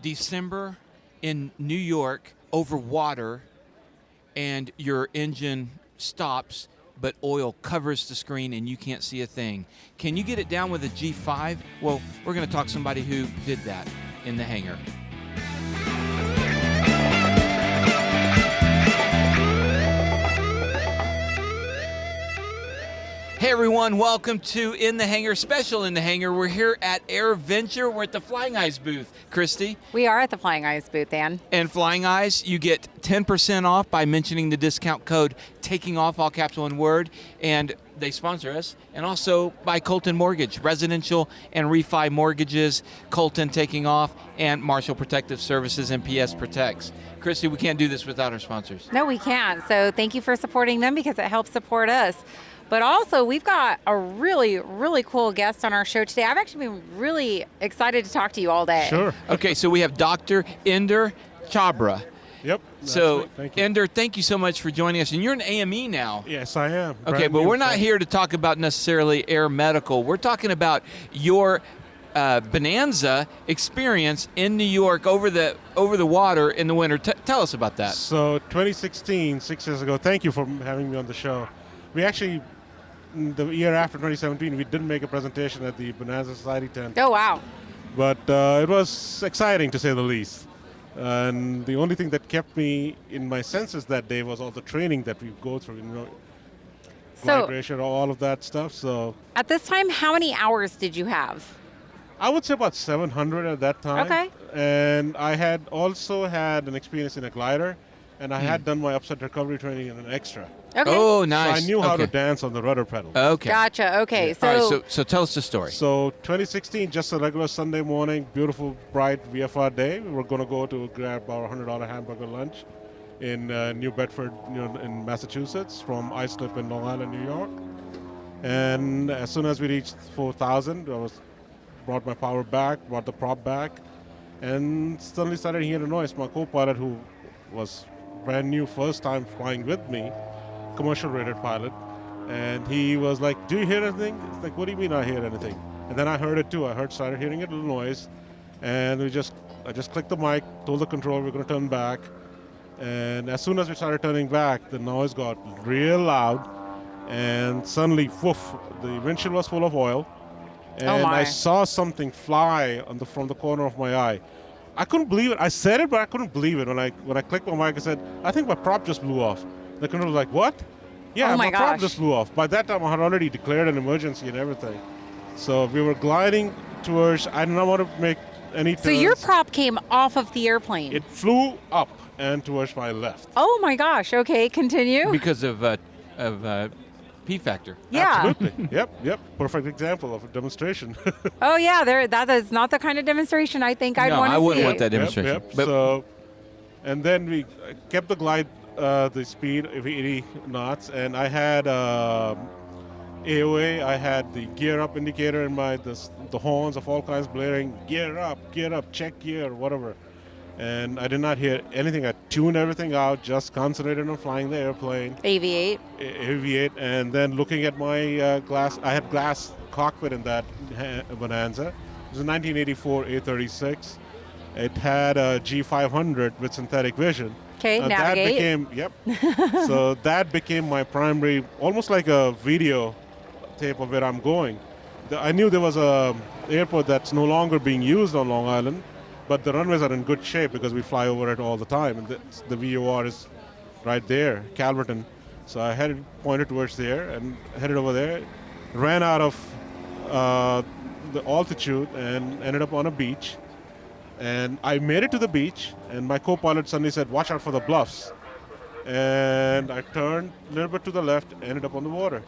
December in New York over water, and your engine stops, but oil covers the screen and you can't see a thing. Can you get it down with a G5? Well, we're going to talk to somebody who did that in the hangar. Hey everyone, welcome to In the Hangar, special In the Hangar. We're here at Airventure. We're at the Flying Eyes booth. Christy? We are at the Flying Eyes booth, Dan. And Flying Eyes, you get 10% off by mentioning the discount code Taking Off, all caps, one word. And they sponsor us. And also by Colton Mortgage, residential and refi mortgages, Colton Taking Off, and Marshall Protective Services and PS Protects. Christy, we can't do this without our sponsors. No, we can't. So thank you for supporting them because it helps support us. But also, we've got a really, really cool guest on our show today. I've actually been really excited to talk to you all day. Sure. Okay, so we have Dr. Inder Chhabra. Yep. So, right. Thank you. Inder, thank you so much for joining us. And you're an AME now. Yes, I am. Okay, but we're not here to talk about necessarily air medical. We're talking about your Bonanza experience in New York over the water in the winter. Tell us about that. So 2016, 6 years ago, thank you for having me on the show. We actually, the year after 2017, we didn't make a presentation at the Bonanza Society tent. Oh, wow. But it was exciting, to say the least. And the only thing that kept me in my senses that day was all the training that we go through, So, vibration, all of that stuff. So at this time, how many hours did you have? I would say about 700 at that time. Okay. And I had also had an experience in a glider, and I had done my upset recovery training in an extra. Okay. Oh, nice. So I knew how to Okay. dance on the rudder pedal. Okay. Gotcha. Okay. Yeah. So, All right, so tell us the story. So 2016, just a regular Sunday morning, beautiful, bright VFR day. We were going to go to grab our $100 hamburger lunch in New Bedford, in Massachusetts, from Islip in Long Island, New York. And as soon as we reached 4,000, brought my power back, brought the prop back, and suddenly started hearing a noise. My co-pilot, who was brand new, first time flying with me, commercial rated pilot, and he was like, "Do you hear anything?" It's like, "What do you mean I hear anything?" And then I heard it too. Started hearing a little noise, and I just clicked the mic, told the controller we're going to turn back, and as soon as we started turning back, the noise got real loud, and suddenly, woof, the windshield was full of oil, and I saw something fly from the corner of my eye. I couldn't believe it. I said it, but I couldn't believe it. When I clicked my mic, I said, "I think my prop just blew off." The controller was like, "What?" Yeah, Oh my my prop gosh. just blew off. By that time, I had already declared an emergency and everything. So we were gliding towards, I don't want to make any turns. so your prop came off of the airplane. It flew up and towards my left. Oh my gosh. Okay. Continue. Because of P factor. Yeah. Absolutely. Yep. Perfect example of a demonstration. Oh yeah. That is not the kind of demonstration I think I'd No, want to I see. wouldn't want that demonstration. Yep. But So, and then we kept the glide, the speed of 80 knots, and I had AOA. I had the gear up indicator in the horns of all kinds blaring. Gear up, check gear, whatever. And I did not hear anything. I tuned everything out, just concentrated on flying the airplane. Aviate. Aviate, and then looking at my glass. I had glass cockpit in that Bonanza. It was a 1984 A36. It had a G500 with synthetic vision. Okay. That Navigate. became, so that became my primary, almost like a video tape of where I'm going. I knew there was a airport that's no longer being used on Long Island, but the runways are in good shape because we fly over it all the time, and the VOR is right there, Calverton. So I pointed towards there and headed over there, ran out of the altitude and ended up on a beach. And I made it to the beach, and my co-pilot suddenly said, "Watch out for the bluffs." And I turned a little bit to the left, ended up on the water.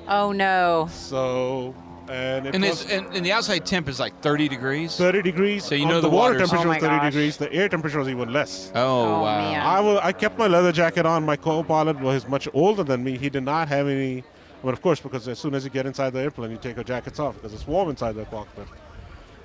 Oh no. So, and it was and the outside temp is like 30 degrees. 30 degrees. So you know the water water's- temperature Oh was my 30 gosh. degrees. The air temperature was even less. Oh, Oh, wow. man. I kept my leather jacket on. My co-pilot was much older than me. He did not have any. Well, of course, because as soon as you get inside the airplane, you take your jackets off because it's warm inside the cockpit.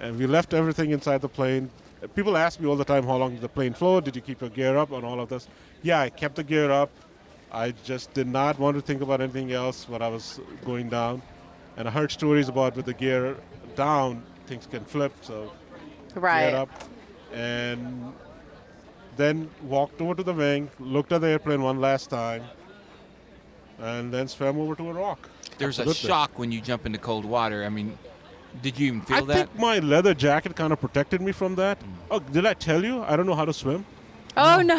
And we left everything inside the plane. People ask me all the time, how long did the plane float? Did you keep your gear up and all of this? Yeah, I kept the gear up. I just did not want to think about anything else when I was going down. And I heard stories about with the gear down, things can flip, so Right. gear up. and then walked over to the wing, looked at the airplane one last time, and then swam over to a rock. There's Absolutely. a shock when you jump into cold water. I mean, did you even feel I that? think my leather jacket kind of protected me from that. Oh, did I tell you? I don't know how to swim. Oh no.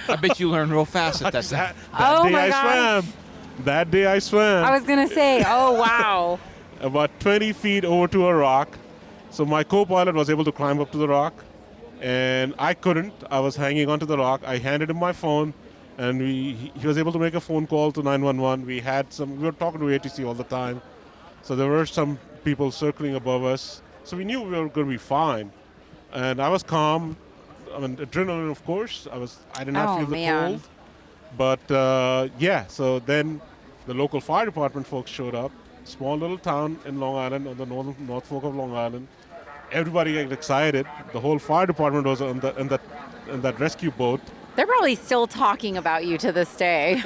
I bet you learned real fast at that time. That Oh day my I gosh. swam. That day I swam. I was gonna say, oh wow. About 20 feet over to a rock. So my co-pilot was able to climb up to the rock, and I couldn't. I was hanging onto the rock. I handed him my phone, and he was able to make a phone call to 911. We were talking to ATC all the time, so there were some people circling above us. So we knew we were going to be fine, and I was calm. I mean, adrenaline, of course. I did not Oh, feel the man. cold, but yeah. So then the local fire department folks showed up. Small little town in Long Island, on the North Fork of Long Island. Everybody got excited. The whole fire department was in that rescue boat. They're probably still talking about you to this day.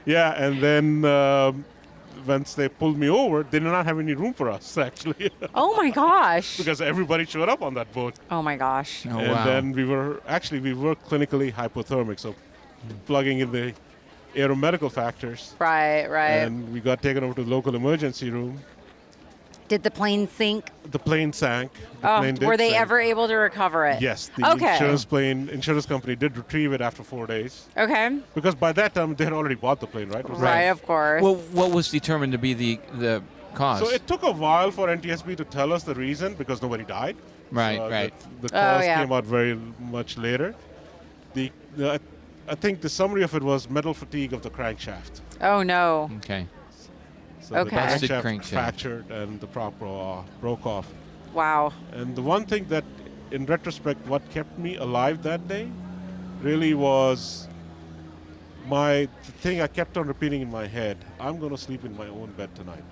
Yeah, and then once they pulled me over, they did not have any room for us, actually, Oh my gosh. because everybody showed up on that boat. Oh my gosh. Oh, And wow. then we were clinically hypothermic, so plugging in the aeromedical factors. Right, And we got taken over to the local emergency room. Did the plane sink? The plane sank. The Oh, plane did were they sink. ever able to recover it? Yes, the Okay. insurance company did retrieve it after 4 days. Okay. Because by that time, they had already bought the plane, right? It was Right, of course. Well, what was determined to be the cause? So it took a while for NTSB to tell us the reason, because nobody died. Right, So right. The cause yeah. came out very much later. I think the summary of it was metal fatigue of the crankshaft. Oh no. Okay. So Okay. the Busted crankshaft crankshaft. fractured and the prop broke off. Wow. And the one thing that, in retrospect, what kept me alive that day really was the thing I kept on repeating in my head: I'm going to sleep in my own bed tonight.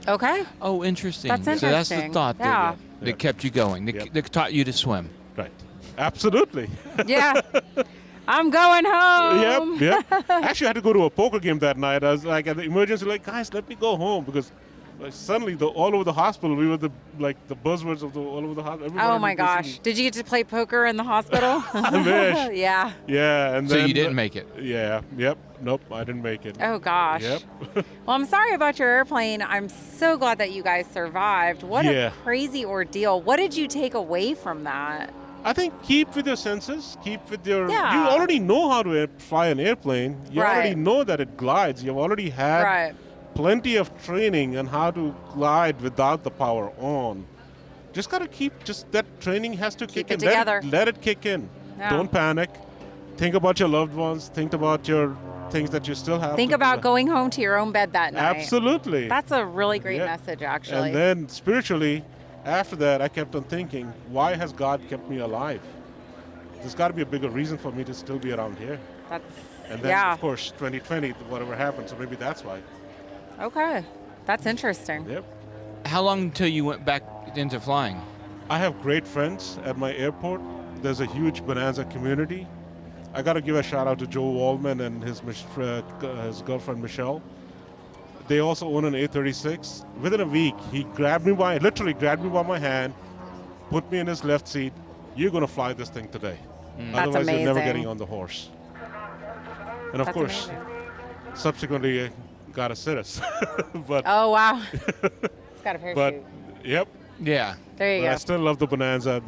Okay. Oh, interesting. That's So that's the interesting. thought Yeah. that Yeah. kept you going. Yep. That taught you to swim. Right. Absolutely. Yeah. I'm going home. Yep. Actually, I had to go to a poker game that night. I was like at the emergency, like, guys, let me go home, because suddenly all over the hospital, we were the buzzwords of all over the hospital. Oh my gosh. Did you get to play poker in the hospital? I wish. Yeah. Yeah, and So then you didn't make it. Yeah. Yep. Nope. I didn't make it. Oh gosh. Yep. Well, I'm sorry about your airplane. I'm so glad that you guys survived. What Yeah. a crazy ordeal. What did you take away from that? I think keep with your senses. Keep with your. Yeah. You already know how to fly an airplane. You already Right. know that it glides. You've already had Right. plenty of training on how to glide without the power on. Just gotta just that training has to Keep kick it in. together. Let it kick in. Yeah. Don't panic. Think about your loved ones. Think about your things that you still have. Think to about do. going home to your own bed that night. Absolutely. That's a really great Yeah. message, actually. And then spiritually, after that, I kept on thinking, why has God kept me alive? There's got to be a bigger reason for me to still be around here. That's, And then, yeah. of course, 2020, whatever happened, so maybe that's why. Okay. That's interesting. Yep. How long until you went back into flying? I have great friends at my airport. There's a huge Bonanza community. I got to give a shout out to Joe Wallman and his girlfriend Michelle. They also own an A36. Within a week, he literally grabbed me by my hand, put me in his left seat. You're going to fly this thing today. That's Otherwise, you're never amazing. getting on the horse. And of That's course, amazing. subsequently got a Cirrus. but Oh, wow. It's got a parachute. but yep. Yeah. There you But I go. still love the Bonanza.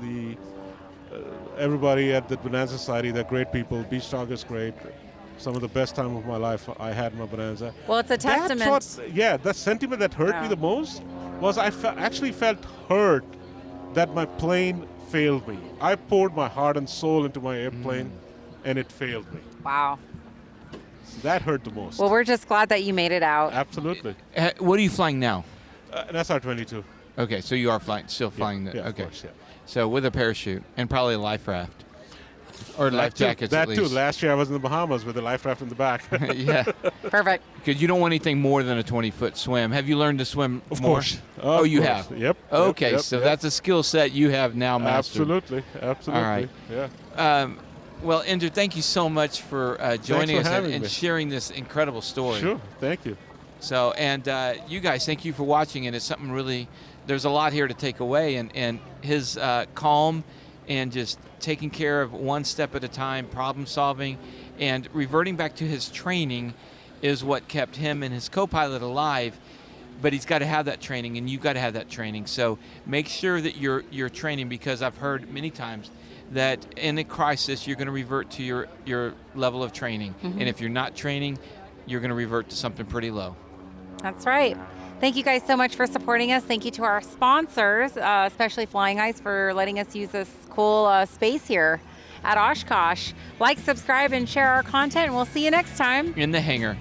Everybody at the Bonanza Society, they're great people. Beach Talk is great. Some of the best time of my life I had in my Bonanza. Well, it's a testament. The sentiment that hurt me Yeah. the most was I actually felt hurt that my plane failed me. I poured my heart and soul into my airplane, and it failed me. Wow. That hurt the most. Well, we're just glad that you made it out. Absolutely. What are you flying now? An SR-22. Okay, so you are still flying. Yeah, Okay. of course, yeah. So with a parachute and probably a life raft. Or life That too- jackets That at too. least. Last year I was in the Bahamas with a life raft in the back. Yeah. Perfect. Because you don't want anything more than a 20-foot swim. Have you learned to swim Of more? course. Oh, Of you course. have? Yep. Okay, yep, so yep. that's a skill set you have now mastered. Absolutely. Absolutely. All right. Yeah. Well, Inder, thank you so much for joining for us having and me. sharing this incredible story. Sure. Thank you. So, and you guys, thank you for watching, and it's something really there's a lot here to take away, and his calm and just taking care of one step at a time, problem solving, and reverting back to his training is what kept him and his co-pilot alive. But he's got to have that training, and you've got to have that training. So make sure that you're training, because I've heard many times that in a crisis you're going to revert to your level of training, and if you're not training, you're going to revert to something pretty low. That's right. Thank you guys so much for supporting us. Thank you to our sponsors, especially Flying Ice, for letting us use this cool space here at Oshkosh. Like, subscribe, and share our content, and we'll see you next time. In the hangar.